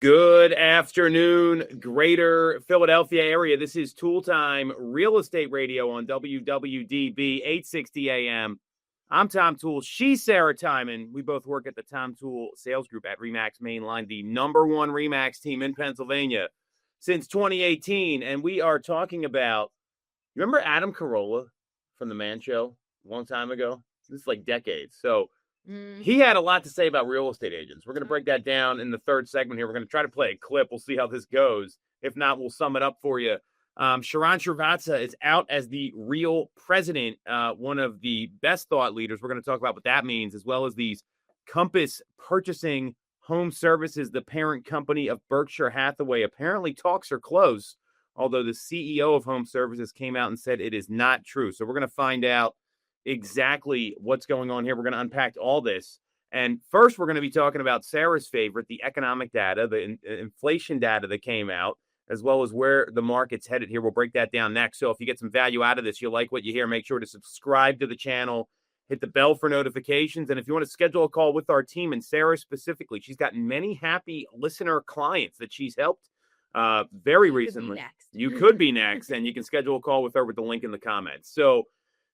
Good afternoon, greater Philadelphia area. This is Toole Time Real Estate Radio on WWDB 860 AM. I'm Tom Toole. She's Sarah Tymon. We both work at the Tom Toole Sales Group at RE/MAX Mainline, the number one RE/MAX team in Pennsylvania since 2018. And we are talking about, you remember Adam Carolla from The Man Show a long time ago? This is like decades. So he had a lot to say about real estate agents. We're going to break that down in the third segment here. We're going to try to play a clip. We'll see how this goes. If not, we'll sum it up for you. Sharran Srivatsaa is out as the real president, one of the best thought leaders. We're going to talk about what that means, as well as these Compass Purchasing Home Services, the parent company of Berkshire Hathaway. Apparently talks are close, although the CEO of Home Services came out and said it is not true. So we're going to find out exactly what's going on here. We're going to unpack all this. And first, we're going to be talking about Sarah's favorite, the economic data, the inflation data that came out, as well as where the market's headed here. We'll break that down next. So if you get some value out of this, you like what you hear, make sure to subscribe to the channel, hit the bell for notifications. And if you want to schedule a call with our team, and Sarah specifically, she's got many happy listener clients that she's helped very recently. You could be next, and you can schedule a call with her with the link in the comments. So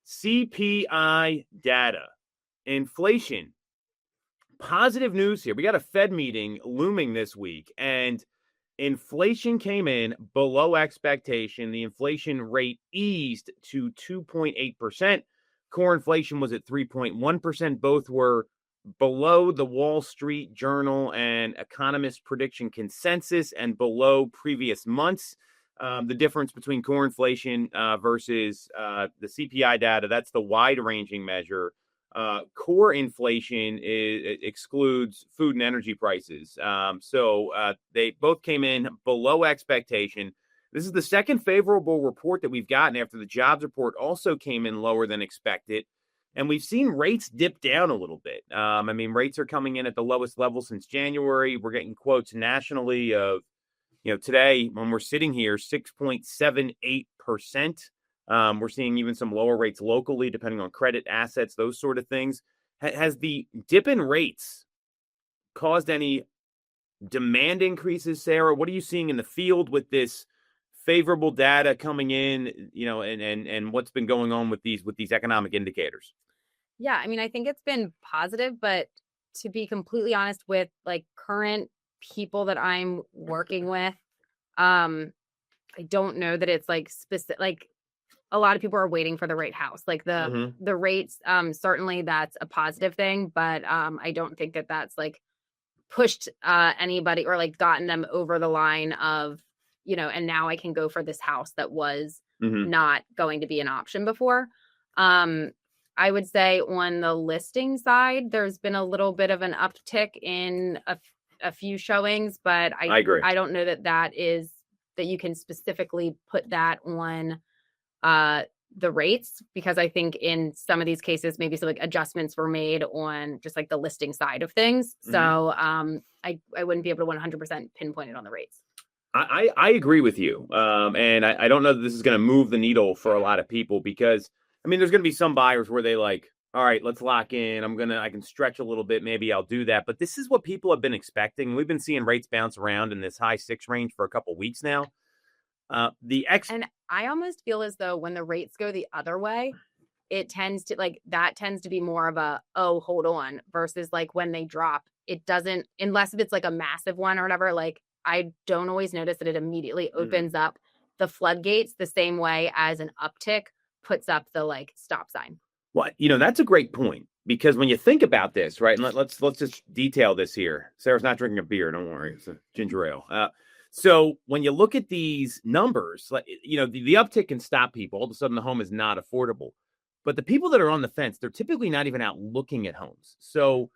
CPI data, inflation, positive news here. We got a Fed meeting looming this week, and inflation came in below expectation. The inflation rate eased to 2.8%. Core inflation was at 3.1%. Both were below the Wall Street Journal and economist prediction consensus and below previous months. The difference between core inflation versus the CPI data, that's the wide-ranging measure. Core inflation excludes food and energy prices. So they both came in below expectation. This is the second favorable report that we've gotten after the jobs report also came in lower than expected. And we've seen rates dip down a little bit. Rates are coming in at the lowest level since January. We're getting quotes nationally of, today, when we're sitting here, 6.78%. We're seeing even some lower rates locally, depending on credit, assets, those sort of things. Has the dip in rates caused any demand increases, Sarah? What are you seeing in the field with this favorable data coming in, and what's been going on with these economic indicators? Yeah, I think it's been positive, but to be completely honest, with current people that I'm working with, I don't know that it's specific. A lot of people are waiting for the right house, the rates. Certainly that's a positive thing, but I don't think that that's pushed anybody or gotten them over the line of, and now I can go for this house that was not going to be an option before. I would say on the listing side, there's been a little bit of an uptick in a few showings, but I agree. I don't know that you can specifically put that on the rates, because I think in some of these cases, maybe some adjustments were made on just the listing side of things. So I wouldn't be able to 100% pinpoint it on the rates. I agree with you. And I don't know that this is going to move the needle for a lot of people, because there's going to be some buyers where they all right, let's lock in. I can stretch a little bit. Maybe I'll do that. But this is what people have been expecting. We've been seeing rates bounce around in this high 6 range for a couple of weeks now. And I almost feel as though when the rates go the other way, it tends to that tends to be more of a, oh, hold on, versus when they drop, it doesn't, unless if it's a massive one or whatever, I don't always notice that it immediately opens up the floodgates the same way as an uptick puts up the stop sign. Well, that's a great point, because when you think about this, right, and let's just detail this here. Sarah's not drinking a beer. Don't worry. It's a ginger ale. So when you look at these numbers, the uptick can stop people. All of a sudden, the home is not affordable. But the people that are on the fence, they're typically not even out looking at homes. So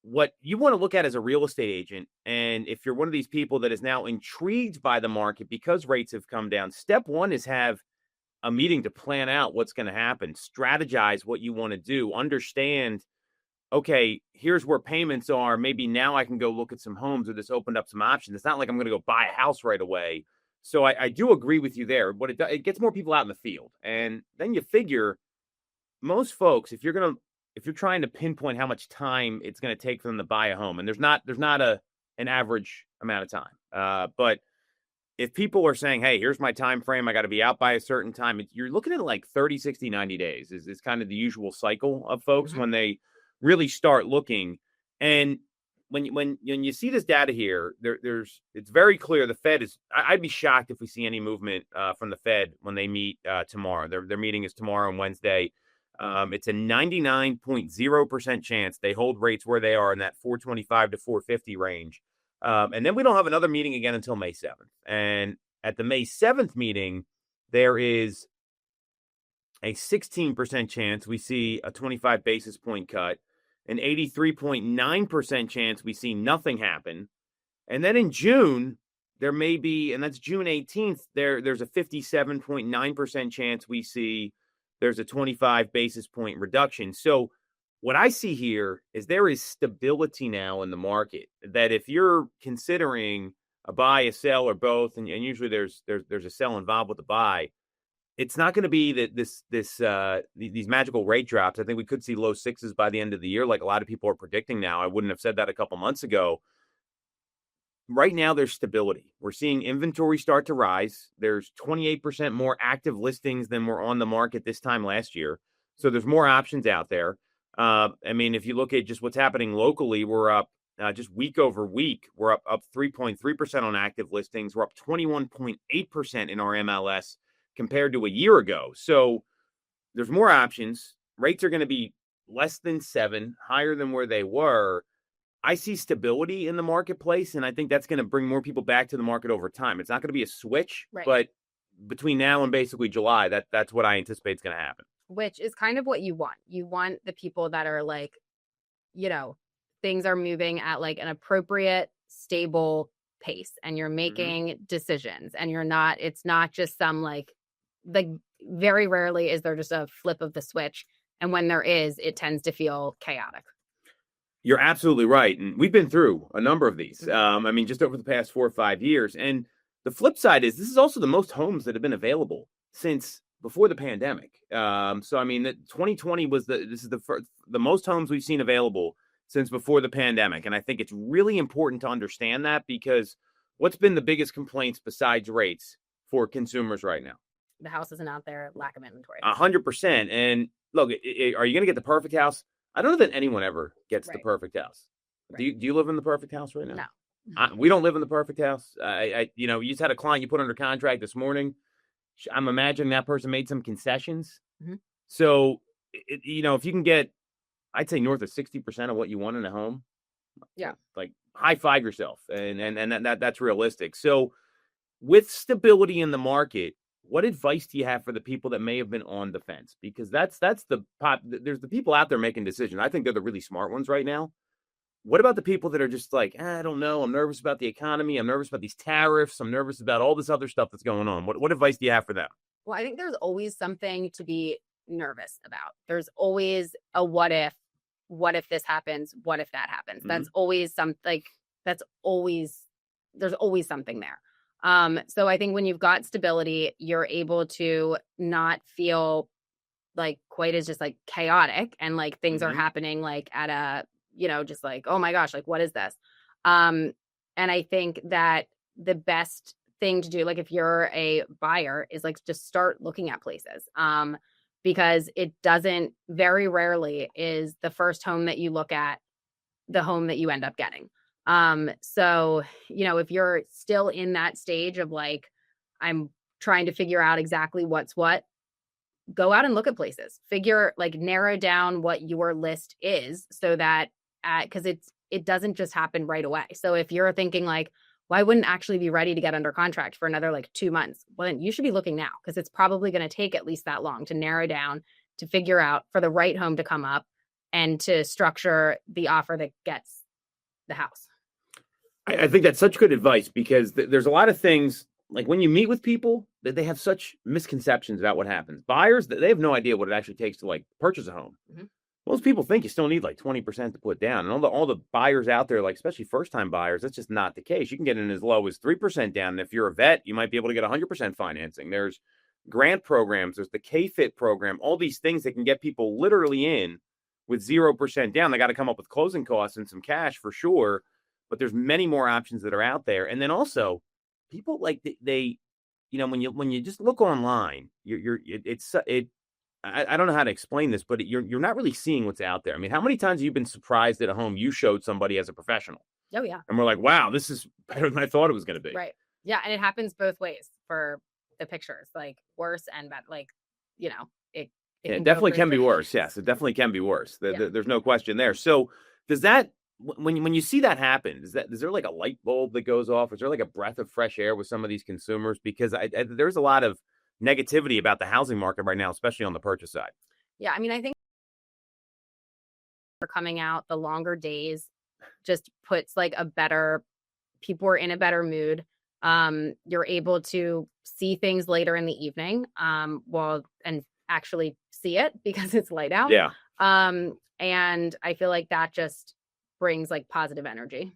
what you want to look at as a real estate agent, and if you're one of these people that is now intrigued by the market because rates have come down, step one is have a meeting to plan out what's going to happen, strategize what you want to do, understand, okay, here's where payments are. Maybe now I can go look at some homes, or this opened up some options. It's not like I'm going to go buy a house right away. So I do agree with you there. But it gets more people out in the field. And then you figure most folks, if you're trying to pinpoint how much time it's going to take for them to buy a home, and there's not a an average amount of time. But if people are saying, hey, here's my time frame, I got to be out by a certain time, you're looking at like 30, 60, 90 days is kind of the usual cycle of folks when they really start looking. And when you see this data here, it's very clear the Fed is. I'd be shocked if we see any movement from the Fed when they meet tomorrow. Their meeting is tomorrow and Wednesday. It's a 99.0% chance they hold rates where they are in that 425 to 450 range. And then we don't have another meeting again until May 7th. And at the May 7th meeting, there is a 16% chance we see a 25 basis point cut, an 83.9% chance we see nothing happen. And then in June, there may be, and that's June 18th, there's a 57.9% chance we see there's a 25 basis point reduction. So what I see here is there is stability now in the market, that if you're considering a buy, a sell, or both, and usually there's a sell involved with the buy, it's not going to be that these magical rate drops. I think we could see low sixes by the end of the year, like a lot of people are predicting now. I wouldn't have said that a couple months ago. Right now, there's stability. We're seeing inventory start to rise. There's 28% more active listings than were on the market this time last year. So there's more options out there. I mean, if you look at just what's happening locally, we're up just week over week. We're up 3.3% on active listings. We're up 21.8% in our MLS compared to a year ago. So there's more options. Rates are going to be less than 7, higher than where they were. I see stability in the marketplace, and I think that's going to bring more people back to the market over time. It's not going to be a switch, but between now and basically July, that's what I anticipate is going to happen. Which is kind of what you want. You want the people that are like, things are moving at like an appropriate, stable pace, and you're making decisions, and it's not just some very rarely is there just a flip of the switch. And when there is, it tends to feel chaotic. You're absolutely right. And we've been through a number of these. I mean, just over the past 4 or 5 years. And the flip side is this is also the most homes that have been available since before the pandemic. So, I mean, 2020 was the most homes we've seen available since before the pandemic. And I think it's really important to understand that, because what's been the biggest complaints besides rates for consumers right now? The house isn't out there, lack of inventory. 100%. And look, are you going to get the perfect house? I don't know that anyone ever gets the perfect house. Do you live in the perfect house right now? No. We don't live in the perfect house. You just had a client you put under contract this morning. I'm imagining that person made some concessions. So, if you can get, I'd say north of 60% of what you want in a home, like high five yourself, and that's realistic. So, with stability in the market, what advice do you have for the people that may have been on the fence? Because there's the people out there making decisions. I think they're the really smart ones right now. What about the people that are just like, I don't know, I'm nervous about the economy, I'm nervous about these tariffs, I'm nervous about all this other stuff that's going on? What advice do you have for them? Well, I think there's always something to be nervous about. There's always a what if this happens, what if that happens? That's always there's always something there. So I think when you've got stability, you're able to not feel like quite as just like chaotic and like things are happening like at a, just like, oh my gosh, like what is this? And I think that the best thing to do, like if you're a buyer, is like just start looking at places. Because it doesn't, very rarely is the first home that you look at the home that you end up getting. So, if you're still in that stage of like, I'm trying to figure out exactly what's what, go out and look at places, narrow down what your list is, so that, cause it doesn't just happen right away. So if you're thinking like, well, I wouldn't actually be ready to get under contract for another 2 months, well, then you should be looking now, because it's probably going to take at least that long to narrow down, to figure out for the right home to come up and to structure the offer that gets the house. I think that's such good advice, because there's a lot of things, like when you meet with people, that they have such misconceptions about what happens. Buyers, they have no idea what it actually takes to purchase a home. Most people think you still need 20% to put down. And all the buyers out there, especially first-time buyers, that's just not the case. You can get in as low as 3% down. And if you're a vet, you might be able to get 100% financing. There's grant programs. There's the K-Fit program. All these things that can get people literally in with 0% down. They got to come up with closing costs and some cash for sure. but there's many more options that are out there. And then also people like they when you just look online, I don't know how to explain this, but you're not really seeing what's out there. I mean, how many times have you been surprised at a home you showed somebody as a professional? Oh yeah. And we're like, wow, this is better than I thought it was going to be. Right. Yeah. And it happens both ways for the pictures, like worse and bad. Like, it definitely can be worse. Yes, it definitely can be worse. There's no question there. So does that, when you see that happen, is there like a light bulb that goes off? Is there like a breath of fresh air with some of these consumers? Because there's a lot of negativity about the housing market right now, especially on the purchase side. Yeah. I mean, I think coming out, the longer days just puts like people are in a better mood. You're able to see things later in the evening, and actually see it because it's light out. Yeah. And I feel like that just brings like positive energy.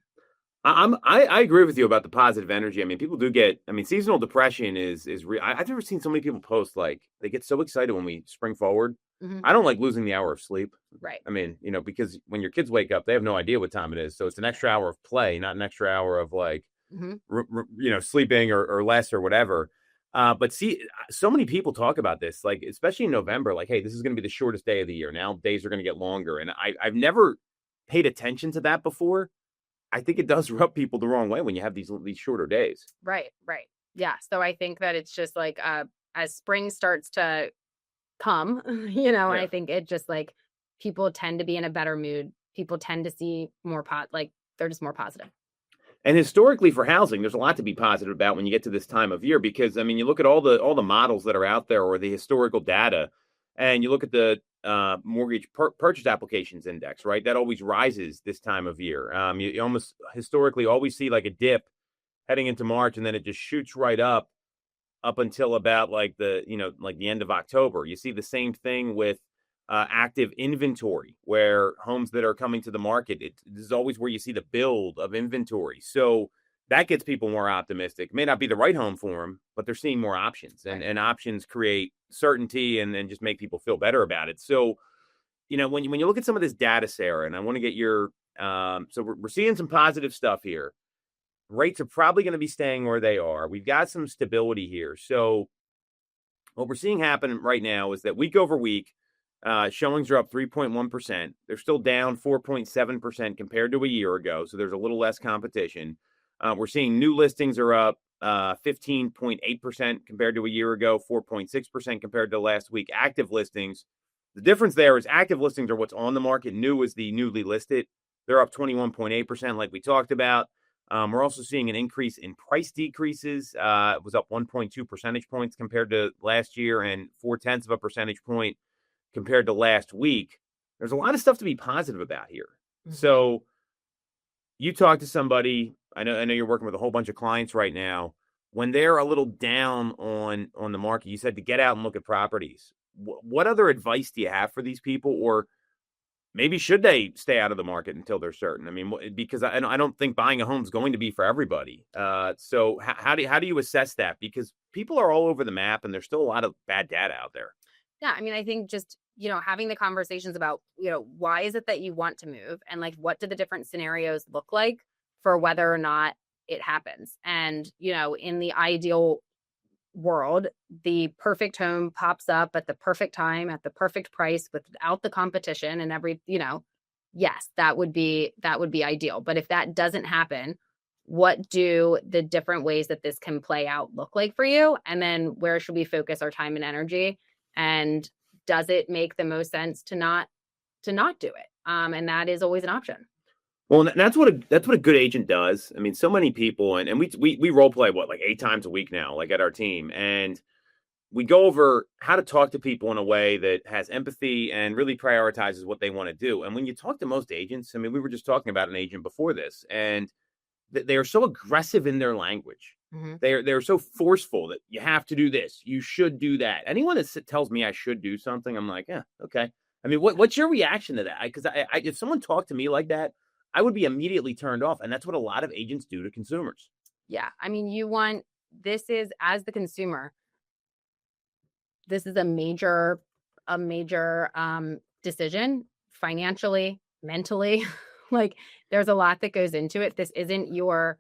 I agree with you about the positive energy. I mean, people do get, seasonal depression is real. I've never seen so many people post like they get so excited when we spring forward. Mm-hmm. I don't like losing the hour of sleep. Right. I mean, because when your kids wake up, they have no idea what time it is. So it's an extra hour of play, not an extra hour of like, sleeping or less or whatever. But see, so many people talk about this, like, especially in November, like, hey, this is going to be the shortest day of the year. Now days are going to get longer. And I've never paid attention to that before. I think it does rub people the wrong way when you have these shorter days. Right. Yeah. So I think that it's just like, as spring starts to come, and I think it just like people tend to be in a better mood. People tend to see more they're just more positive. And historically for housing, there's a lot to be positive about when you get to this time of year, because you look at all the models that are out there or the historical data, and you look at the mortgage purchase applications index, right? That always rises this time of year. You almost historically always see like a dip heading into March, and then it just shoots right up until about like the end of October. You see the same thing with active inventory, where homes that are coming to the market, this is always where you see the build of inventory. So that gets people more optimistic. May not be the right home for them, but they're seeing more options, and options create certainty and just make people feel better about it. So, when you look at some of this data, Sarah, and I want to get your, so we're seeing some positive stuff here. Rates are probably going to be staying where they are. We've got some stability here. So what we're seeing happen right now is that week over week, showings are up 3.1%. They're still down 4.7% compared to a year ago. So there's a little less competition. We're seeing new listings are up 15.8% compared to a year ago, 4.6% compared to last week. Active listings, the difference there is active listings are what's on the market. New is the newly listed. They're up 21.8%, like we talked about. We're also seeing an increase in price decreases. It was up 1.2 percentage points compared to last year, and 0.4 of a percentage point compared to last week. There's a lot of stuff to be positive about here. Mm-hmm. So you talk to somebody, I know you're working with a whole bunch of clients right now. When they're a little down on the market, you said to get out and look at properties. What other advice do you have for these people? Or maybe should they stay out of the market until they're certain? I mean, because I don't think buying a home is going to be for everybody. So how do you assess that? Because people are all over the map, and there's still a lot of bad data out there. Yeah, I mean, I think just, having the conversations about, why is it that you want to move, and like, what do the different scenarios look like for whether or not it happens? And, in the ideal world, the perfect home pops up at the perfect time, at the perfect price, without the competition and yes, that would be ideal. But if that doesn't happen, what do the different ways that this can play out look like for you? And then where should we focus our time and energy? And does it make the most sense to not do it? And that is always an option. Well, that's what a good agent does. I mean, so many people, and we role play like 8 times a week now, like at our team, and we go over how to talk to people in a way that has empathy and really prioritizes what they want to do. And when you talk to most agents, I mean, we were just talking about an agent before this, and they are so aggressive in their language. Mm-hmm. They're so forceful that you have to do this, you should do that. Anyone that tells me I should do something, I'm like, yeah, okay. I mean, what's your reaction to that? Because if someone talked to me like that, I would be immediately turned off. And that's what a lot of agents do to consumers. Yeah. I mean, this is, as the consumer, this is a major decision financially, mentally. Like, there's a lot that goes into it. This isn't your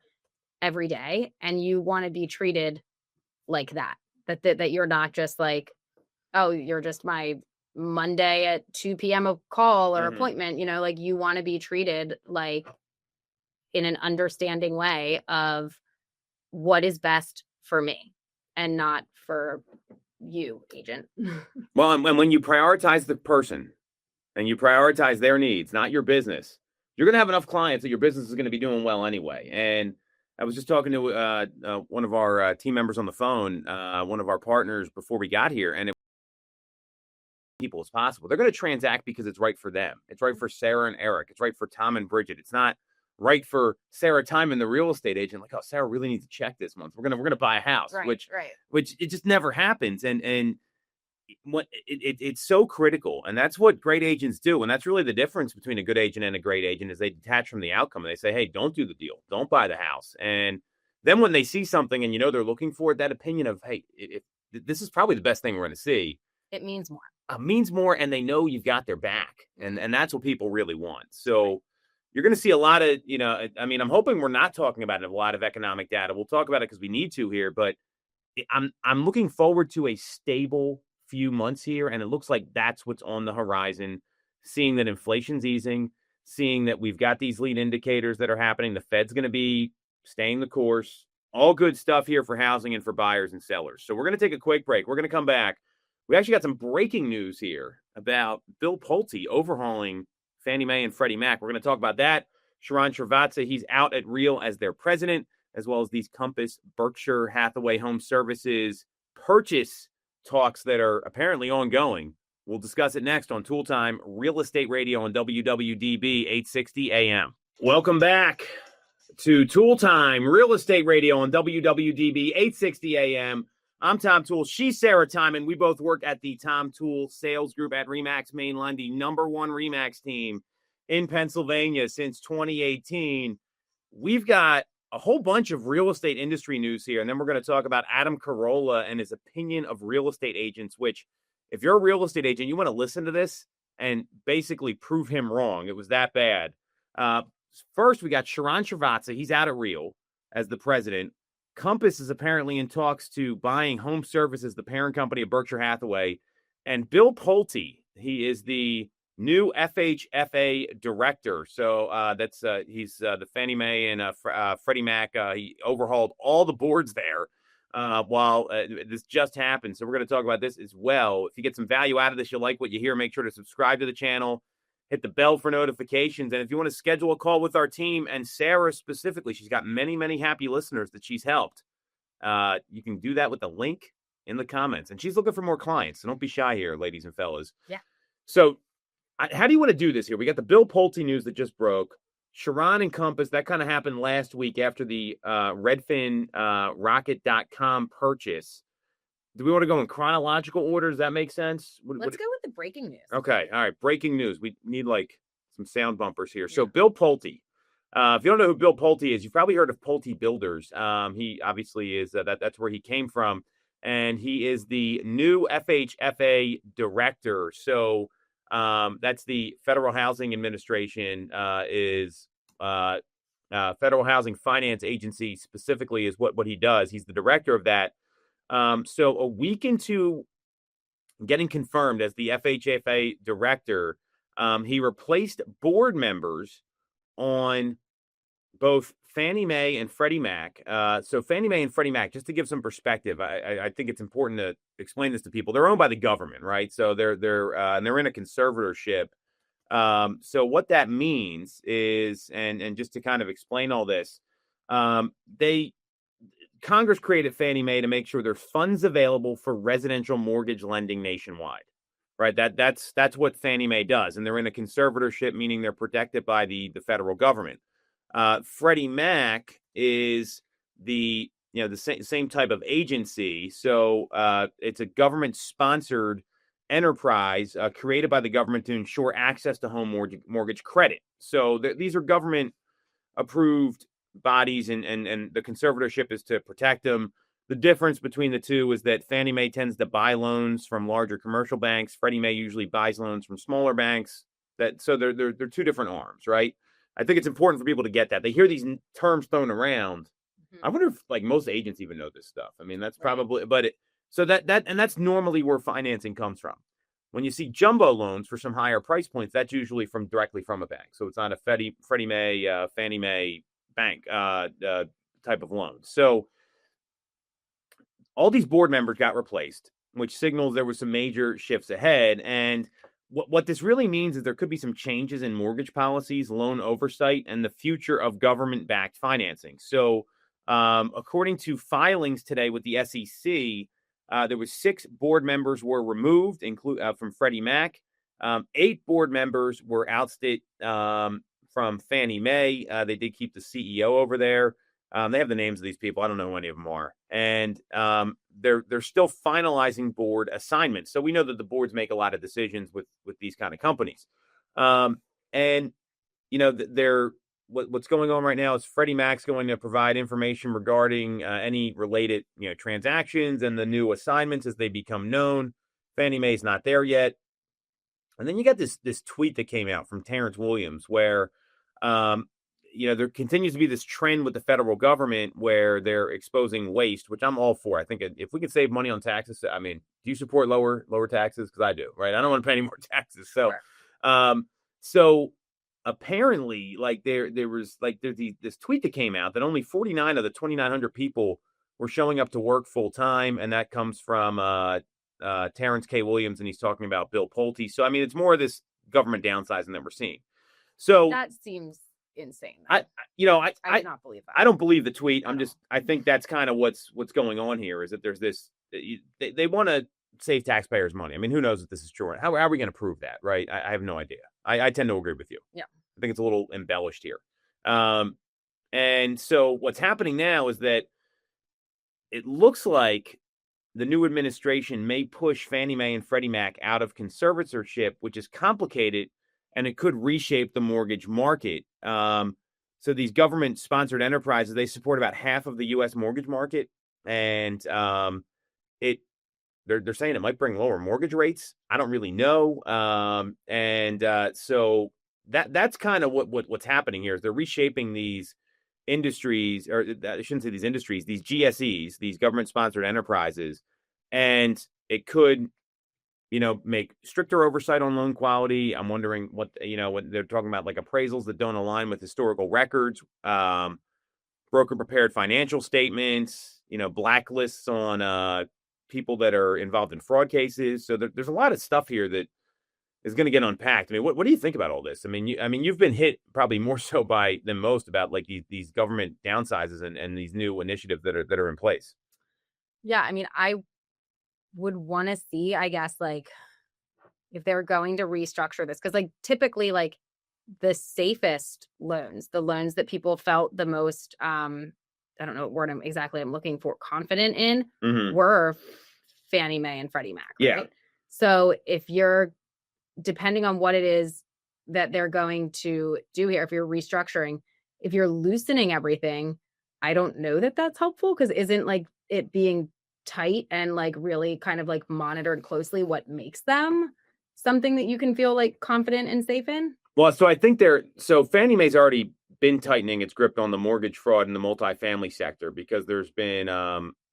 everyday, and you want to be treated like that you're not just like, oh, you're just my Monday at 2 p.m. a call or appointment, like you want to be treated like in an understanding way of what is best for me and not for you, agent. Well, and when you prioritize the person and you prioritize their needs, not your business, you're going to have enough clients that your business is going to be doing well anyway. And I was just talking to one of our team members on the phone, one of our partners before we got here, and people as possible. They're going to transact because it's right for them. It's right for Sarah and Eric. It's right for Tom and Bridget. It's not right for Sarah Tymon, the real estate agent. Like, oh, Sarah really needs a check this month. We're gonna buy a house, which it just never happens. And what it's so critical, and that's what great agents do. And that's really the difference between a good agent and a great agent is they detach from the outcome and they say, hey, don't do the deal, don't buy the house. And then when they see something and they're looking for it, that opinion of, hey, if this is probably the best thing we're going to see. It means more. Means more, and they know you've got their back, and that's what people really want. So you're going to see a lot of, I'm hoping we're not talking about a lot of economic data. We'll talk about it because we need to here, but I'm looking forward to a stable few months here, and it looks like that's what's on the horizon. Seeing that inflation's easing, seeing that we've got these lead indicators that are happening. The Fed's going to be staying the course. All good stuff here for housing and for buyers and sellers. So we're going to take a quick break. We're going to come back. We actually got some breaking news here about Bill Pulte overhauling Fannie Mae and Freddie Mac. We're going to talk about that. Sharran Srivatsaa, he's out at Real as their president, as well as these Compass, Berkshire Hathaway Home Services purchase talks that are apparently ongoing. We'll discuss it next on Tool Time Real Estate Radio on WWDB 860 AM. Welcome back to Tool Time Real Estate Radio on WWDB 860 AM. I'm Tom Toole. She's Sarah Tymon. We both work at the Tom Toole Sales Group at RE/MAX Mainline, the number one RE/MAX team in Pennsylvania since 2018. We've got a whole bunch of real estate industry news here, and then we're going to talk about Adam Carolla and his opinion of real estate agents, which, if you're a real estate agent, you want to listen to this and basically prove him wrong. It was that bad. First, we got Sharran Srivatsaa. He's out at Real as the president. Compass is apparently in talks to buying Home Services, the parent company of Berkshire Hathaway. And Bill Pulte, he is the new FHFA director. So he's the Fannie Mae and Freddie Mac. He overhauled all the boards there while this just happened. So we're going to talk about this as well. If you get some value out of this, you'll like what you hear, make sure to subscribe to the channel. Hit the bell for notifications. And if you want to schedule a call with our team and Sarah specifically, she's got many, many happy listeners that she's helped. You can do that with the link in the comments. And she's looking for more clients. So don't be shy here, ladies and fellas. Yeah. So how do you want to do this here? We got the Bill Pulte news that just broke. Sharran and Compass, that kind of happened last week after the Redfin Rocket.com purchase. Do we want to go in chronological order? Does that make sense? Let's go with the breaking news. Okay. All right. Breaking news. We need like some sound bumpers here. Yeah. So Bill Pulte. If you don't know who Bill Pulte is, you've probably heard of Pulte Builders. He obviously is that's where he came from. And he is the new FHFA director. So that's the Federal Housing Administration is Federal Housing Finance Agency specifically is what he does. He's the director of that. So a week into getting confirmed as the FHFA director, he replaced board members on both Fannie Mae and Freddie Mac. So Fannie Mae and Freddie Mac, just to give some perspective, I think it's important to explain this to people. They're owned by the government, right? So they're in a conservatorship. So what that means is, and just to kind of explain all this, Congress created Fannie Mae to make sure there's funds available for residential mortgage lending nationwide, right? That's what Fannie Mae does. And they're in a conservatorship, meaning they're protected by the federal government. Freddie Mac is the same type of agency. So it's a government sponsored enterprise created by the government to ensure access to home mortgage credit. So these are government approved bodies, and the conservatorship is to protect them. The difference between the two is that Fannie Mae tends to buy loans from larger commercial banks. Freddie Mae usually buys loans from smaller banks. So they're two different arms, right? I think it's important for people to get that. They hear these terms thrown around. I wonder if like most agents even know this stuff. I mean, that's probably, but that's normally where financing comes from. When you see jumbo loans for some higher price points, that's usually directly from a bank. So it's not a Freddie Mae, Fannie Mae bank type of loan. So all these board members got replaced, which signals there were some major shifts ahead. And what this really means is there could be some changes in mortgage policies, loan oversight, and the future of government-backed financing. So according to filings today with the SEC, there was 6 board members were removed, from Freddie Mac. 8 board members were ousted from Fannie Mae. They did keep the CEO over there. They have the names of these people. I don't know who any of them are. And they're still finalizing board assignments. So we know that the boards make a lot of decisions with these kind of companies. And, you know, what's going on right now is Freddie Mac's going to provide information regarding any related, transactions and the new assignments as they become known. Fannie Mae's not there yet. And then you got this tweet that came out from Terrence Williams where, there continues to be this trend with the federal government where they're exposing waste, which I'm all for. I think if we could save money on taxes, I mean, do you support lower taxes? Because I do, right? I don't want to pay any more taxes. So, sure. So apparently, like there's this tweet that came out that only 49 of the 2,900 people were showing up to work full time, and that comes from Terrence K. Williams, and he's talking about Bill Pulte. So I mean, it's more of this government downsizing that we're seeing. So that seems insane. I do not believe that. I don't believe the tweet. I think that's kind of what's going on here is that there's this, they want to save taxpayers money. I mean, who knows if this is true? How are we going to prove that? Right. I have no idea. I tend to agree with you. Yeah. I think it's a little embellished here. And so what's happening now is that it looks like the new administration may push Fannie Mae and Freddie Mac out of conservatorship, which is complicated, and it could reshape the mortgage market. So these government-sponsored enterprises, they support about half of the U.S. mortgage market, and they're saying it might bring lower mortgage rates. I don't really know, so that's kind of what's happening here. Is they're reshaping these industries, or I shouldn't say these industries, these GSEs, these government-sponsored enterprises, and it could, make stricter oversight on loan quality. I'm wondering what they're talking about, like appraisals that don't align with historical records, broker prepared financial statements, blacklists on people that are involved in fraud cases. So there's a lot of stuff here that is going to get unpacked. I mean, what do you think about all this? I mean, you've been hit probably more so than most about like these government downsizes and these new initiatives that are in place. Yeah, I mean, I would want to see, I guess, like if they're going to restructure this, because like typically like the safest loans, the loans that people felt the most, I don't know what word I'm looking for, confident in, were Fannie Mae and Freddie Mac. Right? Yeah. So if you're, depending on what it is that they're going to do here, if you're restructuring, if you're loosening everything, I don't know that that's helpful, because isn't like it being tight and like really kind of like monitored closely what makes them something that you can feel like confident and safe in? Well, so I think Fannie Mae's already been tightening its grip on the mortgage fraud in the multifamily sector, because there's been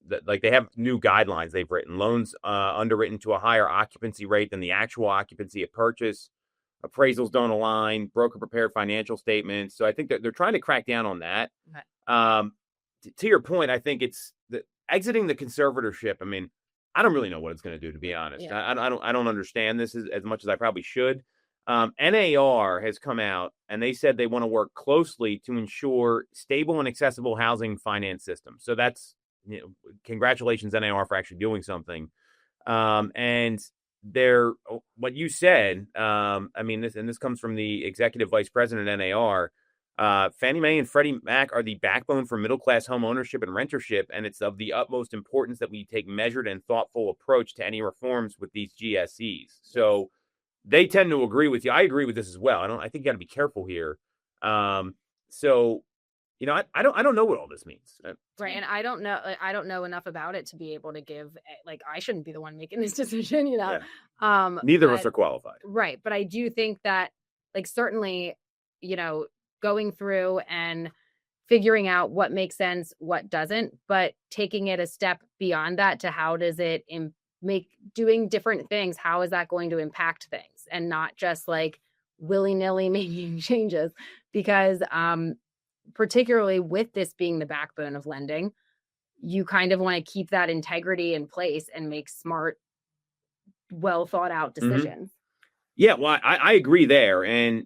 they have new guidelines they've written. Loans underwritten to a higher occupancy rate than the actual occupancy at purchase. Appraisals don't align. Broker prepared financial statements. So I think that they're trying to crack down on that. Okay. To your point, I think it's exiting the conservatorship. I mean, I don't really know what it's going to do, to be honest. Yeah. I don't understand this as much as I probably should. NAR has come out and they said they want to work closely to ensure stable and accessible housing finance systems. So that's, congratulations NAR for actually doing something. And what you said, this comes from the executive vice president at NAR. Fannie Mae and Freddie Mac are the backbone for middle-class home ownership and rentership, and it's of the utmost importance that we take measured and thoughtful approach to any reforms with these GSEs. So they tend to agree with you. I agree with this as well. I think you got to be careful here. I don't know what all this means. Right, and I don't know enough about it to be able to give, like, I shouldn't be the one making this decision, Yeah. Neither of us are qualified. Right, but I do think that, like, certainly, going through and figuring out what makes sense, what doesn't, but taking it a step beyond that to how does it doing different things, how is that going to impact things, and not just like willy-nilly making changes, because particularly with this being the backbone of lending, you kind of want to keep that integrity in place and make smart, well thought out decisions. Yeah, well, I agree there. And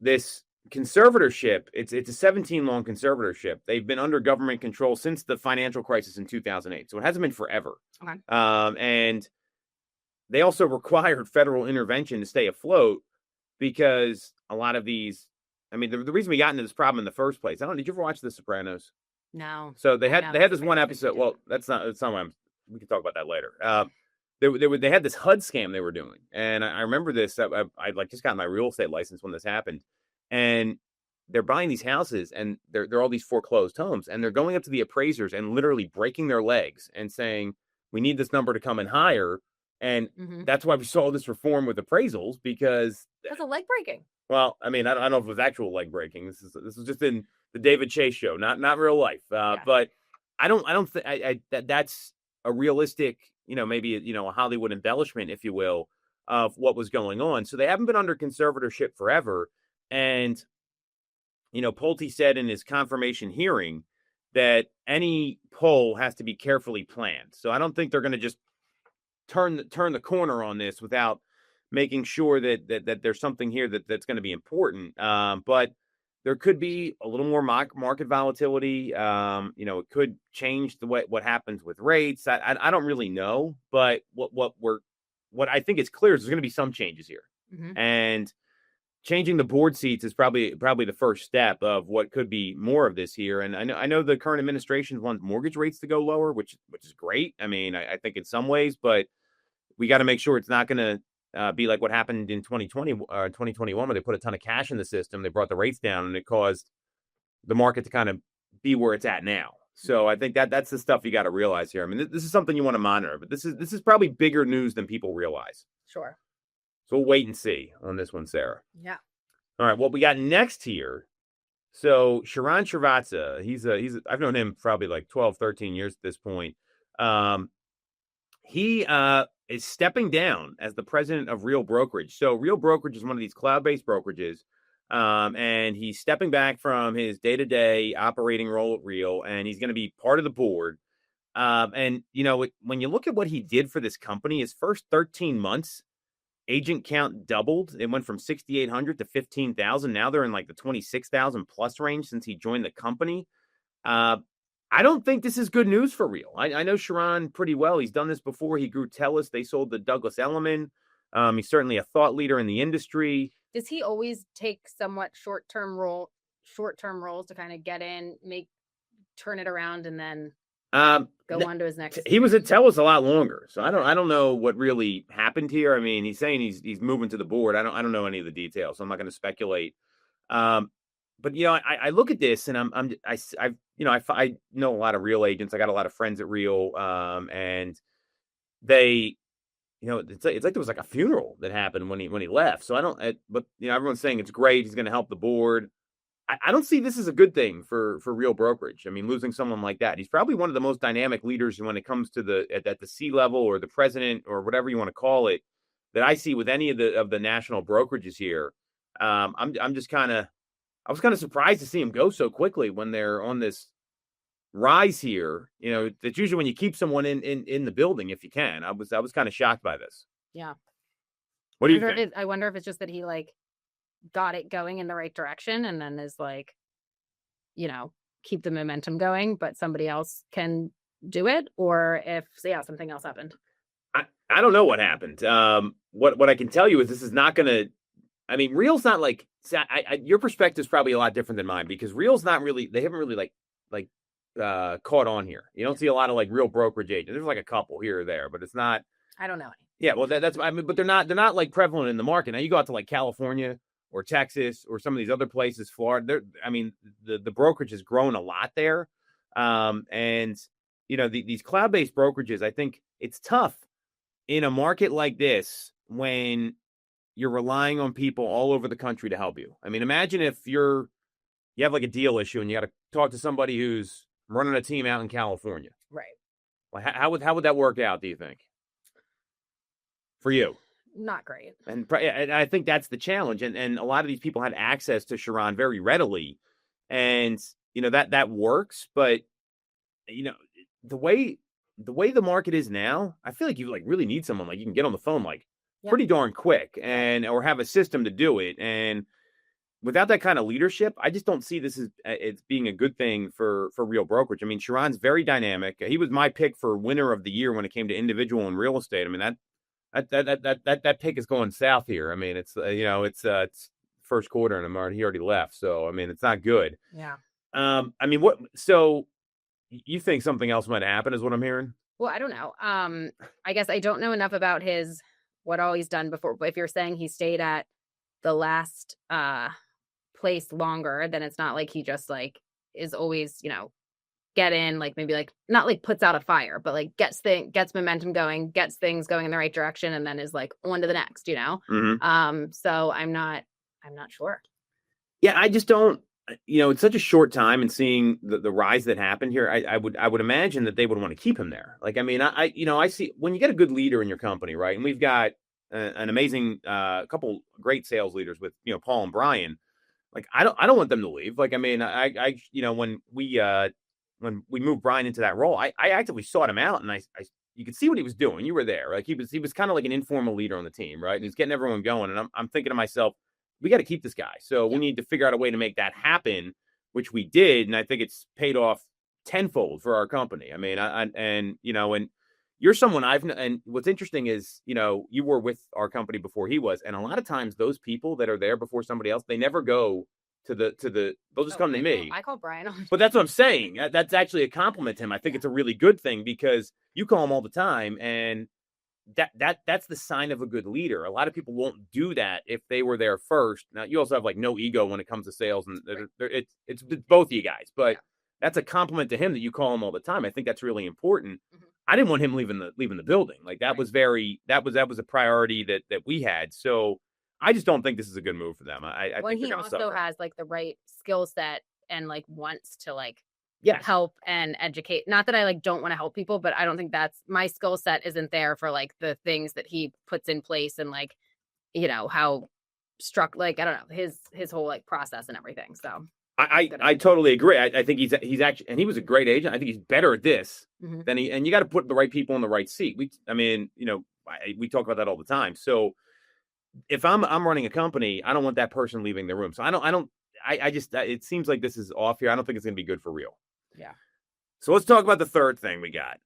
this conservatorship, it's a 17 long conservatorship. They've been under government control since the financial crisis in 2008. So it hasn't been forever. Okay. And they also required federal intervention to stay afloat, because a lot of these, I mean, the reason we got into this problem in the first place, did you ever watch The Sopranos? No. So they had this one episode. Well, that's not what we can talk about that later. They had this HUD scam they were doing, and I remember this. I like just got my real estate license when this happened, and they're buying these houses, and they're all these foreclosed homes, and they're going up to the appraisers and literally breaking their legs and saying, "We need this number to come in higher," and that's why we saw this reform with appraisals, because that's a leg breaking. Well, I mean, I don't know if it was actual leg breaking. This is just in the David Chase show, not real life. But I don't think that's a realistic, maybe a Hollywood embellishment, if you will, of what was going on. So they haven't been under conservatorship forever. And Pulte said in his confirmation hearing that any pull has to be carefully planned. So I don't think they're going to just turn the corner on this without making sure that there's something here that's going to be important. But there could be a little more market volatility. It could change the way what happens with rates. I don't really know, but what I think is clear is there's going to be some changes here, and changing the board seats is probably the first step of what could be more of this here. And I know the current administration wants mortgage rates to go lower, which is great. I mean, I think in some ways, but we got to make sure it's not going to be like what happened in 2020 or 2021, where they put a ton of cash in the system. They brought the rates down, and it caused the market to kind of be where it's at now. So I think that's the stuff you got to realize here. I mean, this is something you want to monitor, but this is probably bigger news than people realize. Sure. So we'll wait and see on this one, Sarah. Yeah. All right. What we got next here. So Sharran Srivatsaa, I've known him probably like 12, 13 years at this point. He is stepping down as the president of Real Brokerage. So Real Brokerage is one of these cloud-based brokerages, and he's stepping back from his day-to-day operating role at Real, and he's going to be part of the board. And, when you look at what he did for this company, his first 13 months, agent count doubled. It went from 6,800 to 15,000. Now they're in like the 26,000 plus range since he joined the company. I don't think this is good news for Real. I know Sharran pretty well. He's done this before. He grew TELUS. They sold the Douglas Elliman. He's certainly a thought leader in the industry. Does he always take somewhat short-term roles to kind of get in, turn it around, and then go on to his next? He was at TELUS a lot longer, so I don't know what really happened here. I mean, he's saying he's moving to the board. I don't know any of the details, so I'm not going to speculate. But I look at this, and I know a lot of Real agents. I got a lot of friends at Real, and they, it's like there was like a funeral that happened when he left. So but everyone's saying it's great. He's going to help the board. I don't see this as a good thing for Real Brokerage. I mean, losing someone like that. He's probably one of the most dynamic leaders when it comes to at the C level or the president or whatever you want to call it that I see with any of the national brokerages here. I was kind of surprised to see him go so quickly when they're on this rise here. It's usually when you keep someone in the building if you can. I was kind of shocked by this. Yeah. What do you think? I wonder if it's just that he got it going in the right direction and then is keep the momentum going, but somebody else can do it, or if something else happened. I don't know what happened. What I can tell you is this is not going to. I mean, Real's not like. Your perspective is probably a lot different than mine, because Real's not really. They haven't really caught on here. You don't see a lot of Real Brokerage agents. There's a couple here or there, but it's not. I don't know. Yeah, well, that's. I mean, but they're not prevalent in the market. Now you go out to California or Texas or some of these other places, Florida. The brokerage has grown a lot there, and these cloud-based brokerages. I think it's tough in a market like this when you're relying on people all over the country to help you. I mean, imagine if you have like a deal issue and you got to talk to somebody who's running a team out in California. Right. Like, how would that work out, do you think? For you? Not great. And I think that's the challenge. And a lot of these people had access to Sharran very readily. And, that works. But, the way the market is now, I feel like you like really need someone like you can get on the phone like pretty darn quick or have a system to do it. And without that kind of leadership, I just don't see this as it's being a good thing for Real Brokerage. I mean, Sharran's very dynamic. He was my pick for winner of the year when it came to individual and real estate. I mean, that pick is going south here. I mean, it's it's first quarter and he already left. So, I mean, it's not good. Yeah. I mean, so you think something else might happen is what I'm hearing? Well, I don't know. I guess I don't know enough about what all he's done before, but if you're saying he stayed at the last place longer, then it's not like he just like is always, get in, like maybe like not like puts out a fire, but like gets momentum going, gets things going in the right direction, and then is like on to the next, Mm-hmm. So I'm not sure. Yeah, I just don't, it's such a short time and seeing the rise that happened here, I would imagine that they would want to keep him there. Like, I mean, I see when you get a good leader in your company, right? And we've got an amazing couple great sales leaders with, Paul and Brian. Like, I don't want them to leave. Like, I mean, I when we moved Brian into that role, I actively sought him out and you could see what he was doing. You were there. Like he was kind of like an informal leader on the team, right? And he's getting everyone going. And I'm thinking to myself, we got to keep this guy. So we need to figure out a way to make that happen, which we did. And I think it's paid off tenfold for our company. I mean, and you're someone and what's interesting is, you were with our company before he was. And a lot of times those people that are there before somebody else, they never go to they'll just come to me. I call Brian. But that's what I'm saying. That's actually a compliment to him. I think it's a really good thing because you call him all the time and that's the sign of a good leader. A lot of people won't do that if they were there first. Now you also have like no ego when it comes to sales and it's both of you guys, but that's a compliment to him that you call him all the time. I think that's really important. Mm-hmm. I didn't want him leaving the building. Like that was that was a priority that we had. So I just don't think this is a good move for them. I think he also has like the right skill set and like wants to like yes. help and educate. Not that I like don't want to help people, but I don't think that's my skill set isn't there for like the things that he puts in place and like, how like, I don't know, his whole like process and everything. So I totally agree. I think he's actually, and he was a great agent. I think he's better at this mm-hmm. than and you got to put the right people in the right seat. We talk about that all the time. So if I'm running a company, I don't want that person leaving the room. So I just it seems like this is off here. I don't think it's going to be good for Real. Yeah. So let's talk about the third thing we got.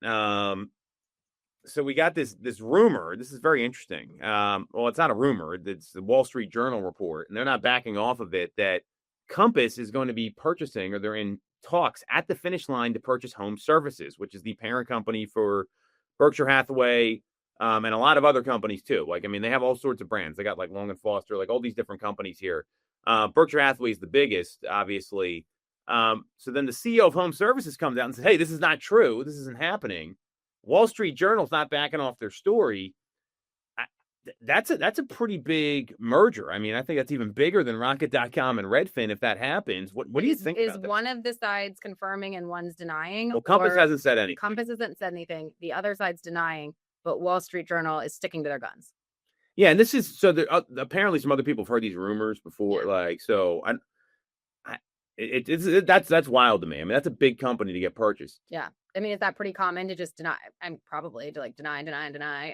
So we got this rumor. This is very interesting. Well, it's not a rumor. It's the Wall Street Journal report, and they're not backing off of it, that Compass is going to be purchasing, or they're in talks at the finish line to purchase Home Services, which is the parent company for Berkshire Hathaway, and a lot of other companies too. Like, I mean, they have all sorts of brands. They got like Long and Foster, like all these different companies here. Berkshire Hathaway is the biggest, obviously. So then the CEO of Home Services comes out and says, hey, this is not true. This isn't happening. Wall Street Journal's not backing off their story. That's a pretty big merger. I mean, I think that's even bigger than Rocket.com and Redfin if that happens. What do you think? Is one of the sides confirming and one's denying? Well, Compass hasn't said anything. Compass hasn't said anything. The other side's denying, but Wall Street Journal is sticking to their guns. Yeah, and this is so. There apparently some other people have heard these rumors before. Like, so that's wild to me. I mean, that's a big company to get purchased. Yeah. I mean, is that pretty common to just deny? I'm probably to like deny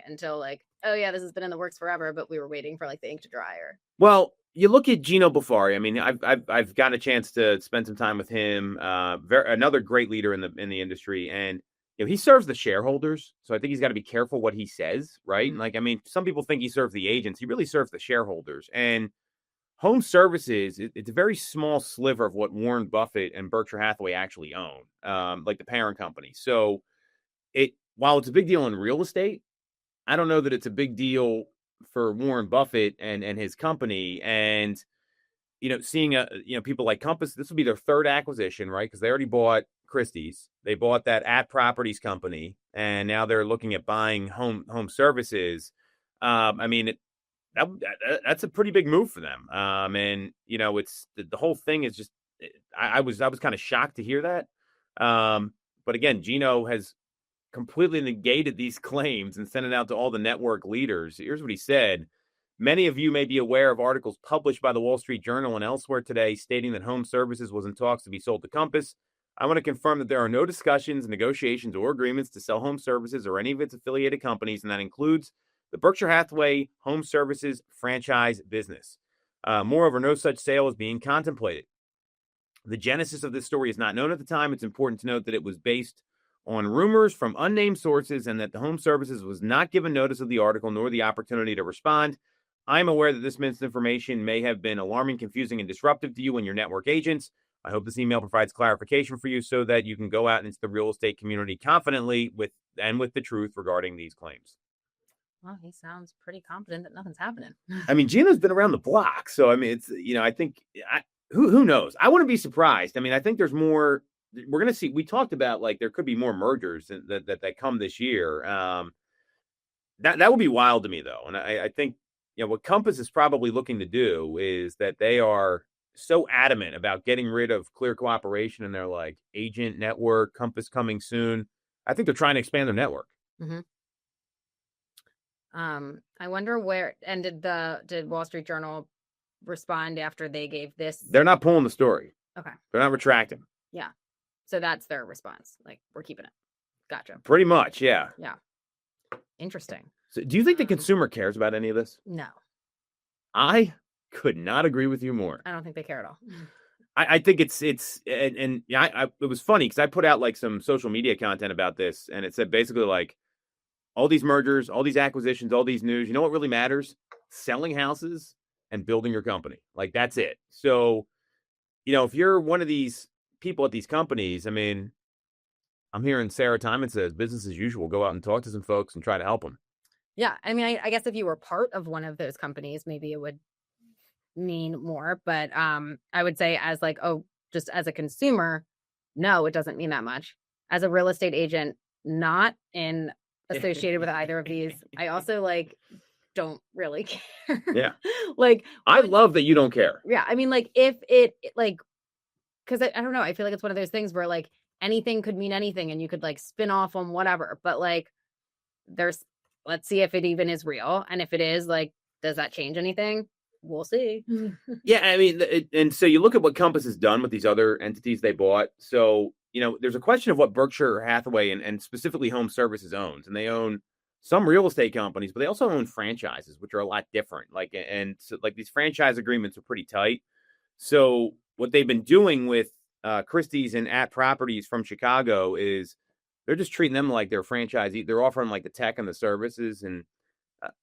until like, oh yeah, this has been in the works forever, but we were waiting for like the ink to dry. Or well, you look at Gino Buffari. I mean, I've gotten a chance to spend some time with him. Another great leader in the industry, and he serves the shareholders. So I think he's got to be careful what he says, right? Mm-hmm. Like, I mean, some people think he serves the agents. He really serves the shareholders. And Home Services, it's a very small sliver of what Warren Buffett and Berkshire Hathaway actually own, like the parent company. So while it's a big deal in real estate, I don't know that it's a big deal for Warren Buffett and his company. And, seeing people like Compass, this will be their third acquisition, right? Because they already bought Christie's. They bought that At Properties company, and now they're looking at buying Home Services. I mean, that's a pretty big move for them. And it's the whole thing is just I was kind of shocked to hear that. But again, Gino has completely negated these claims and sent it out to all the network leaders. Here's what he said. Many of you may be aware of articles published by the Wall Street Journal and elsewhere today stating that Home Services was in talks to be sold to Compass. I want to confirm that there are no discussions, negotiations, or agreements to sell Home Services or any of its affiliated companies, and that includes the Berkshire Hathaway Home Services franchise business. Moreover, no such sale is being contemplated. The genesis of this story is not known at the time. It's important to note that it was based on rumors from unnamed sources and that the Home Services was not given notice of the article nor the opportunity to respond. I'm aware that this misinformation may have been alarming, confusing, and disruptive to you and your network agents. I hope this email provides clarification for you so that you can go out into the real estate community confidently with the truth regarding these claims. Well, he sounds pretty confident that nothing's happening. I mean, Gino's been around the block, so I mean, it's I think who knows? I wouldn't be surprised. I mean, I think there's more. We're going to see. We talked about like there could be more mergers that come this year. That would be wild to me though, and I think what Compass is probably looking to do is that they are so adamant about getting rid of Clear Cooperation and their like agent network, Compass coming soon. I think they're trying to expand their network. Mm-hmm. I wonder where did Wall Street Journal respond after they gave this? They're not pulling the story. Okay. They're not retracting. Yeah. So that's their response. Like, we're keeping it. Gotcha. Pretty much. Yeah. Yeah. Interesting. So do you think the consumer cares about any of this? No. I could not agree with you more. I don't think they care at all. I think it's it was funny because I put out like some social media content about this, and it said basically like all these mergers, all these acquisitions, all these news. You know what really matters? Selling houses and building your company. Like that's it. So, if you're one of these people at these companies, I mean, I'm hearing Sarah Tymon says business as usual. Go out and talk to some folks and try to help them. Yeah, I mean, I guess if you were part of one of those companies, maybe it would mean more. But I would say as like, just as a consumer, no, it doesn't mean that much. As a real estate agent, not associated with either of these, I also like don't really care. Yeah, like I love that you don't care. Yeah, I mean, like if it like, because I don't know, I feel like it's one of those things where like anything could mean anything, and you could like spin off on whatever. But like, let's see if it even is real, and if it is, like, does that change anything? We'll see. Yeah, I mean, and so you look at what Compass has done with these other entities they bought. So, there's a question of what Berkshire Hathaway and specifically Home Services owns. And they own some real estate companies, but they also own franchises, which are a lot different. So these franchise agreements are pretty tight. So what they've been doing with Christie's and At Properties from Chicago is they're just treating them like they're franchisee. They're offering like the tech and the services, and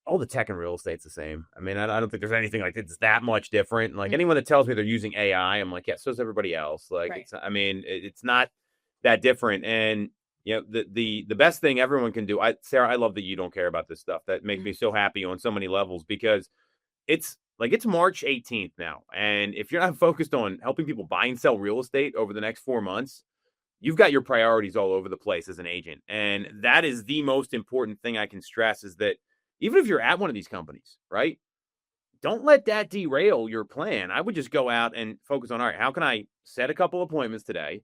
all the tech and real estate's the same. I mean, I don't think there's anything like it's that much different. Like anyone that tells me they're using AI, I'm like, yeah, so is everybody else. Like, right. It's not that different. And the best thing everyone can do. Sarah, I love that you don't care about this stuff. That makes me so happy on so many levels, because it's March 18th now, and if you're not focused on helping people buy and sell real estate over the next 4 months, you've got your priorities all over the place as an agent. And that is the most important thing I can stress, is that even if you're at one of these companies, right, don't let that derail your plan. I would just go out and focus on, all right, how can I set a couple appointments today,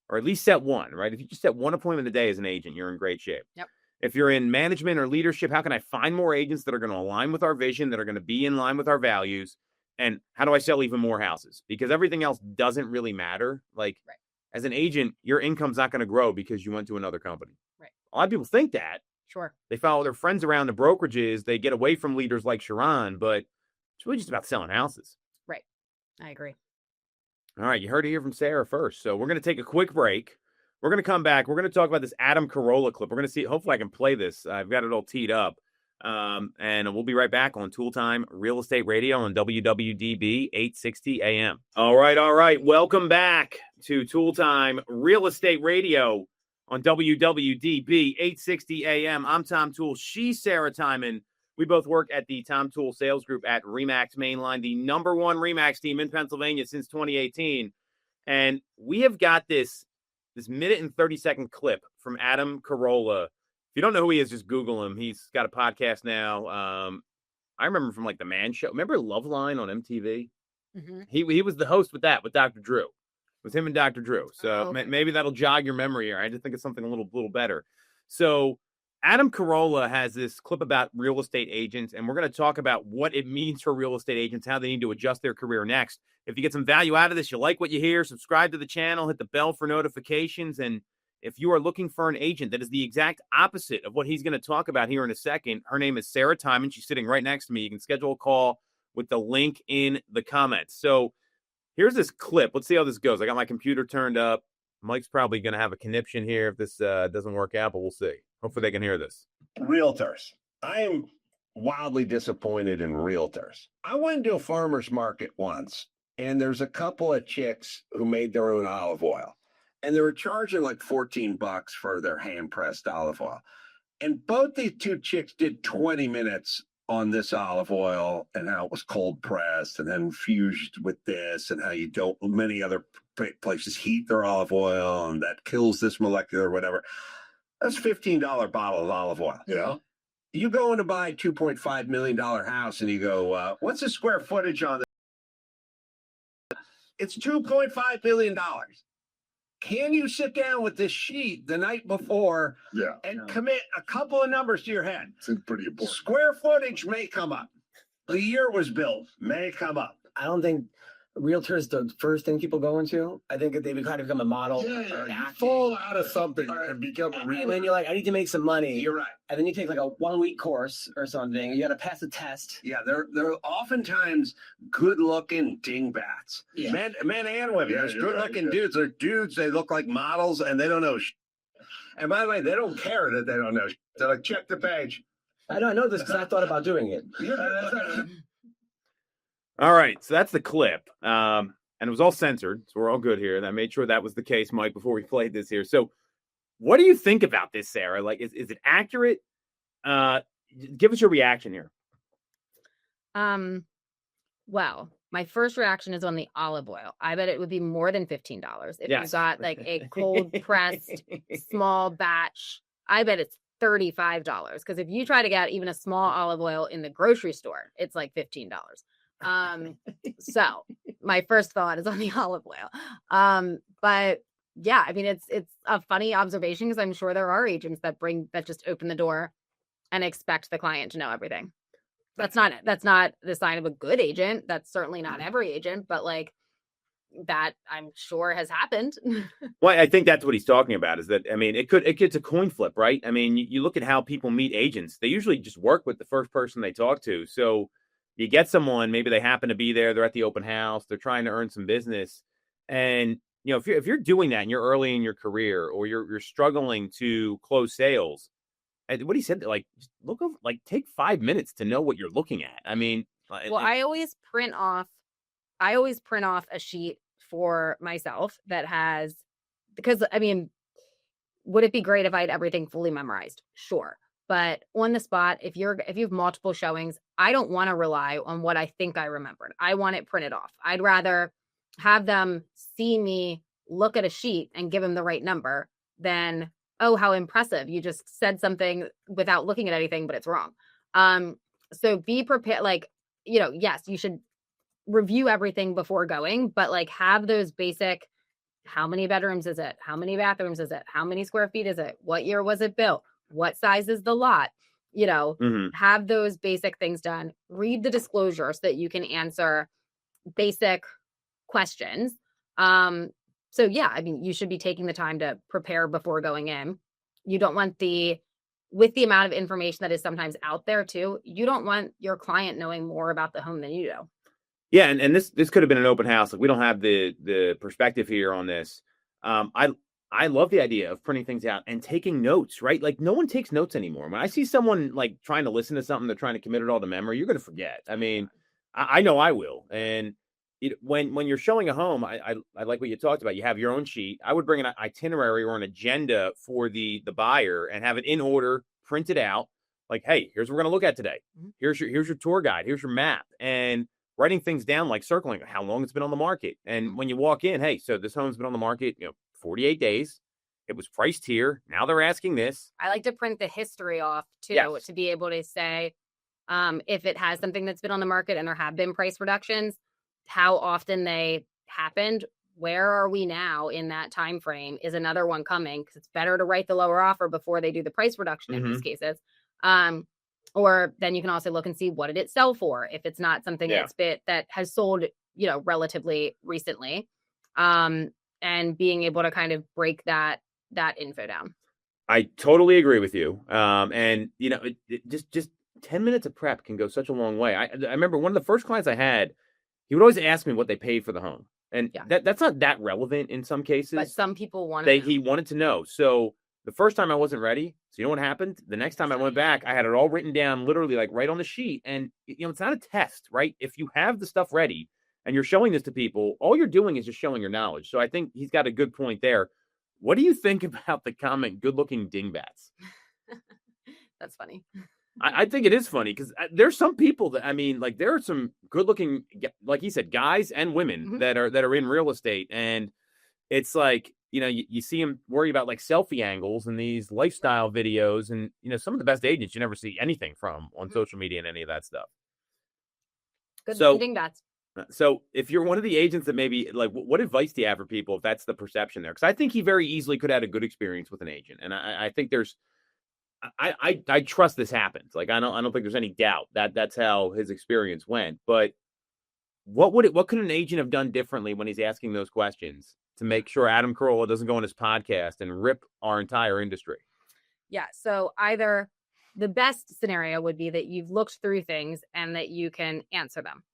or at least set one, right? If you just set one appointment a day as an agent, you're in great shape. Yep. If you're in management or leadership, how can I find more agents that are going to align with our vision, that are going to be in line with our values? And how do I sell even more houses? Because everything else doesn't really matter. Like, right. As an agent, your income's not going to grow because you went to another company. Right. A lot of people think that. Sure. They follow their friends around the brokerages. They get away from leaders like Sharran, but it's really just about selling houses. Right. I agree. All right. You heard it here from Sarah first. So we're going to take a quick break. We're going to come back. We're going to talk about this Adam Carolla clip. We're going to see. Hopefully I can play this. I've got it all teed up. And we'll be right back on Tool Time Real Estate Radio on WWDB 860 AM. All right. Welcome back to Tool Time Real Estate Radio on WWDB 860 AM. I'm Tom Toole. She's Sarah Tymon. We both work at the Tom Toole Sales Group at RE/MAX Mainline, the number one RE/MAX team in Pennsylvania since 2018. And we have got this minute and 30-second clip from Adam Carolla. If you don't know who he is, just Google him. He's got a podcast now. I remember from like the Man Show. Remember Loveline on MTV? Mhm. He was the host with Dr. Drew. It was him and Dr. Drew. So Oh, okay. maybe that'll jog your memory here. I just think it's something a little better. So Adam Carolla has this clip about real estate agents, and we're going to talk about what it means for real estate agents, how they need to adjust their career next. If you get some value out of this, you like what you hear, subscribe to the channel, hit the bell for notifications. And if you are looking for an agent that is the exact opposite of what he's going to talk about here in a second, her name is Sarah Tymon. She's sitting right next to me. You can schedule a call with the link in the comments. So here's this clip. Let's see how this goes. I got my computer turned up. Mike's probably going to have a conniption here if this doesn't work out, but we'll see. Hopefully they can hear this. Realtors. I am wildly disappointed in realtors. I went to a farmer's market once, and there's a couple of chicks who made their own olive oil, and they were charging like $14 for their hand-pressed olive oil. And both these two chicks did 20 minutes on this olive oil and how it was cold pressed and then infused with this, and how you don't, many other places heat their olive oil and that kills this molecular whatever. That's a $15 bottle of olive oil. Yeah. You go in to buy a $2.5 million house and you go, what's the square footage on this? It's $2.5 billion. Can you sit down with this sheet the night before and commit a couple of numbers to your head? It's pretty important. Square footage may come up. The year it was built may come up. I don't think realtors the first thing people go into. I think that they kind of become a model. You fall out of something and become a And then you're like, I need to make some money. You're right. And then you take like a 1-week course or something. You got to pass a test. Yeah, they're oftentimes good-looking dingbats. Yeah. Men and women. Yeah, There's you're good-looking right. dudes. They're dudes. They look like models, and they don't know shit. And by the way, they don't care that they don't know shit. They're like, check the page. I know this because I thought about doing it. All right, so that's the clip. And it was all censored, so we're all good here. And I made sure that was the case, Mike, before we played this here. So what do you think about this, Sarah? Like, is it accurate? Give us your reaction here. Well, my first reaction is on the olive oil. I bet it would be more than $15 if you Yes. got like a cold pressed small batch. I bet it's $35 because if you try to get even a small olive oil in the grocery store, it's like $15. So my first thought is on the olive oil. But yeah, I mean, it's a funny observation because I'm sure there are agents that just open the door and expect the client to know everything. That's not the sign of a good agent. That's certainly not every agent, but like that I'm sure has happened. Well, I think that's what he's talking about is that, I mean, it gets a coin flip, right? I mean, you look at how people meet agents. They usually just work with the first person they talk to. So you get someone, maybe they happen to be there, they're at the open house, they're trying to earn some business. And, you know, if you're doing that and you're early in your career or you're struggling to close sales, and what he said, like, look over, like, take 5 minutes to know what you're looking at. I mean, Well, I always print off a sheet for myself that has, because I mean, would it be great if I had everything fully memorized? Sure. But on the spot, if you have multiple showings, I don't want to rely on what I think I remembered. I want it printed off. I'd rather have them see me look at a sheet and give them the right number than, oh, how impressive. You just said something without looking at anything, but it's wrong. So be prepared. Like, you know, yes, you should review everything before going, but like have those basic, how many bedrooms is it? How many bathrooms is it? How many square feet is it? What year was it built? What size is the lot? You know, have those basic things done. Read the disclosure so that you can answer basic questions. So yeah, I mean, you should be taking the time to prepare before going in. You don't want with the amount of information that is sometimes out there too, you don't want your client knowing more about the home than you do. Yeah, and this could have been an open house. Like, we don't have the perspective here on this. I love the idea of printing things out and taking notes, right? Like, no one takes notes anymore. When I see someone like trying to listen to something, they're trying to commit it all to memory, you're going to forget. I mean, I know I will. And when you're showing a home, I like what you talked about. You have your own sheet. I would bring an itinerary or an agenda for the buyer and have it in order, printed out. Like, hey, here's what we're going to look at today. Here's your tour guide. Here's your map. And writing things down, like circling how long it's been on the market. And when you walk in, hey, so this home's been on the market, 48 days. It was priced here. Now they're asking this. I like to print the history off too, Yes. to be able to say, If it has something that's been on the market and there have been price reductions, how often they happened, where are we now in that time frame? Is another one coming? Because it's better to write the lower offer before they do the price reduction in these cases. Or then you can also look and see, what did it sell for if it's not something that has sold, relatively recently, and being able to kind of break that info down. I totally agree with you. And just 10 minutes of prep can go such a long way. I remember one of the first clients I had, he would always ask me what they paid for the home. And that's not that relevant in some cases. But some people he wanted to know. So the first time I wasn't ready. So you know what happened? The next time I went back, I had it all written down, literally like right on the sheet. And it's not a test, right? If you have the stuff ready and you're showing this to people, all you're doing is just showing your knowledge. So I think he's got a good point there. What do you think about the comment, good-looking dingbats? That's funny. I think it is funny because there's some people that, there are some good-looking, like he said, guys and women that are in real estate. And it's like, you see them worry about like selfie angles and these lifestyle videos. And, some of the best agents you never see anything from on social media and any of that stuff. Good dingbats. So if you're one of the agents that maybe like, what advice do you have for people if that's the perception there? Because I think he very easily could have had a good experience with an agent. And I think I trust this happens. Like, I don't think there's any doubt that that's how his experience went. But what could an agent have done differently when he's asking those questions to make sure Adam Carolla doesn't go on his podcast and rip our entire industry? Yeah. So either the best scenario would be that you've looked through things and that you can answer them.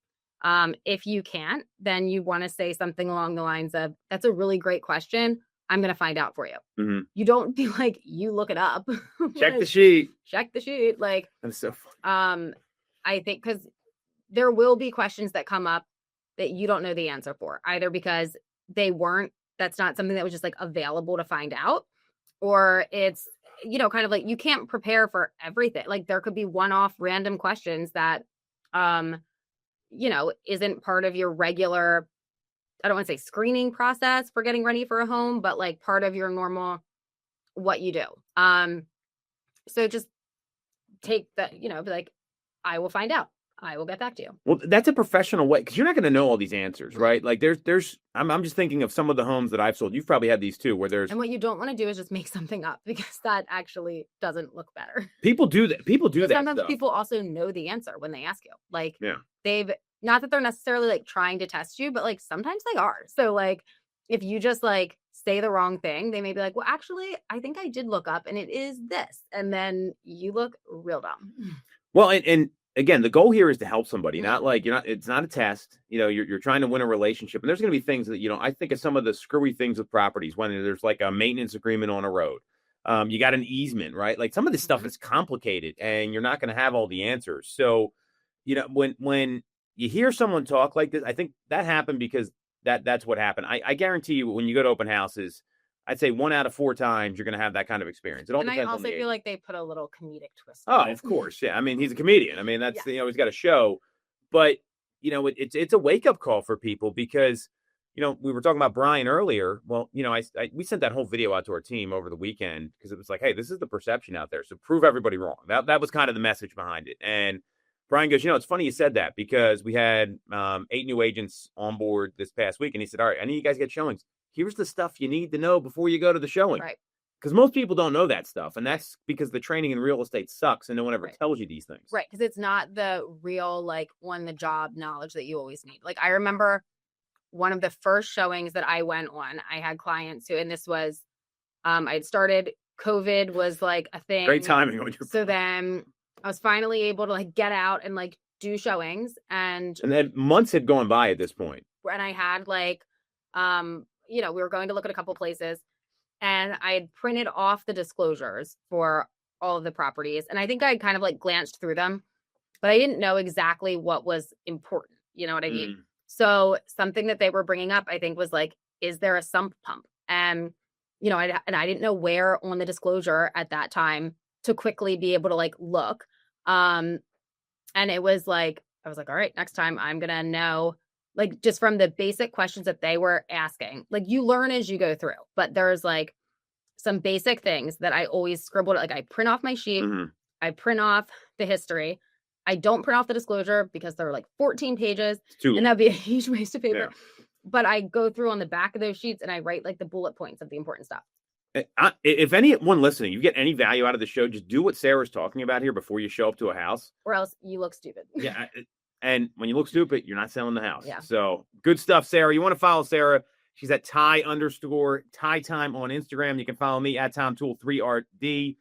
If you can't, then you want to say something along the lines of, that's a really great question. I'm going to find out for you. Mm-hmm. You don't be like, you look it up. Check the sheet. Check the sheet. Like, that's so funny. I think because there will be questions that come up that you don't know the answer for, either because that's not something that was just like available to find out, or it's, kind of like you can't prepare for everything. Like there could be one-off random questions that, isn't part of your regular, I don't want to say screening process for getting ready for a home, but like part of your normal, what you do. So just take the, be like, I will find out. I will get back to you. Well, that's a professional way, because you're not going to know all these answers, right? Like I'm just thinking of some of the homes that I've sold. You've probably had these too, where there's. And what you don't want to do is just make something up, because that actually doesn't look better. People do that. Sometimes stuff. people also know the answer when they ask you. Like, yeah. Not that they're necessarily like trying to test you, but like sometimes they are. So like, if you just like say the wrong thing, they may be like, well, actually, I think I did look up and it is this. And then you look real dumb. Well, and again, the goal here is to help somebody, not like it's not a test. You're trying to win a relationship. And there's going to be things that, I think of some of the screwy things with properties when there's like a maintenance agreement on a road. You got an easement, right? Like some of this stuff is complicated and you're not going to have all the answers. So, when you hear someone talk like this, I think that happened because that's what happened. I guarantee you, when you go to open houses, I'd say 1 out of 4 times you're going to have that kind of experience. It all depends on the I also feel agent. like they put a little comedic twist. Oh, of course. Yeah. I mean, he's a comedian. I mean, that's, he's got a show, but it's a wake up call for people because, we were talking about Brian earlier. Well, we sent that whole video out to our team over the weekend because it was like, hey, this is the perception out there. So prove everybody wrong. That was kind of the message behind it. And Brian goes, it's funny you said that because we had 8 new agents on board this past week. And he said, all right, I need you guys to get showings. Here's the stuff you need to know before you go to the showing. Right. Because most people don't know that stuff. And that's because the training in real estate sucks and no one ever tells you these things. Right. Because it's not the real, like, on the job knowledge that you always need. Like, I remember one of the first showings that I went on, I had clients who, and this was, I'd started, COVID was like a thing. Great timing on your So then I was finally able to like get out and like do showings. And then months had gone by at this point. And I had like, we were going to look at a couple places and I had printed off the disclosures for all of the properties. And I think I kind of like glanced through them, but I didn't know exactly what was important. You know what I mean? So something that they were bringing up, I think, was like, is there a sump pump? And, I didn't know where on the disclosure at that time to quickly be able to like look. And it was like, I was like, all right, next time I'm going to know, like, just from the basic questions that they were asking, like you learn as you go through, but there's like some basic things that I always scribbled. Like I print off my sheet, I print off the history, I don't print off the disclosure because they're like 14 pages It's too long. and that'd be a huge waste of paper. Yeah. But I go through on the back of those sheets and I write like the bullet points of the important stuff. If anyone listening, you get any value out of the show, just do what Sarah's talking about here before you show up to a house. Or else you look stupid. Yeah. And when you look stupid, you're not selling the house. Yeah. So good stuff, Sarah. You want to follow Sarah? She's at Ty_Time on Instagram. You can follow me at Tom Toole 3RD,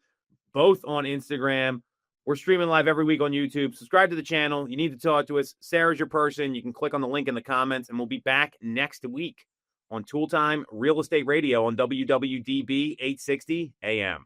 both on Instagram. We're streaming live every week on YouTube. Subscribe to the channel. You need to talk to us. Sarah's your person. You can click on the link in the comments, and we'll be back next week on Tool Time Real Estate Radio on WWDB 860 AM.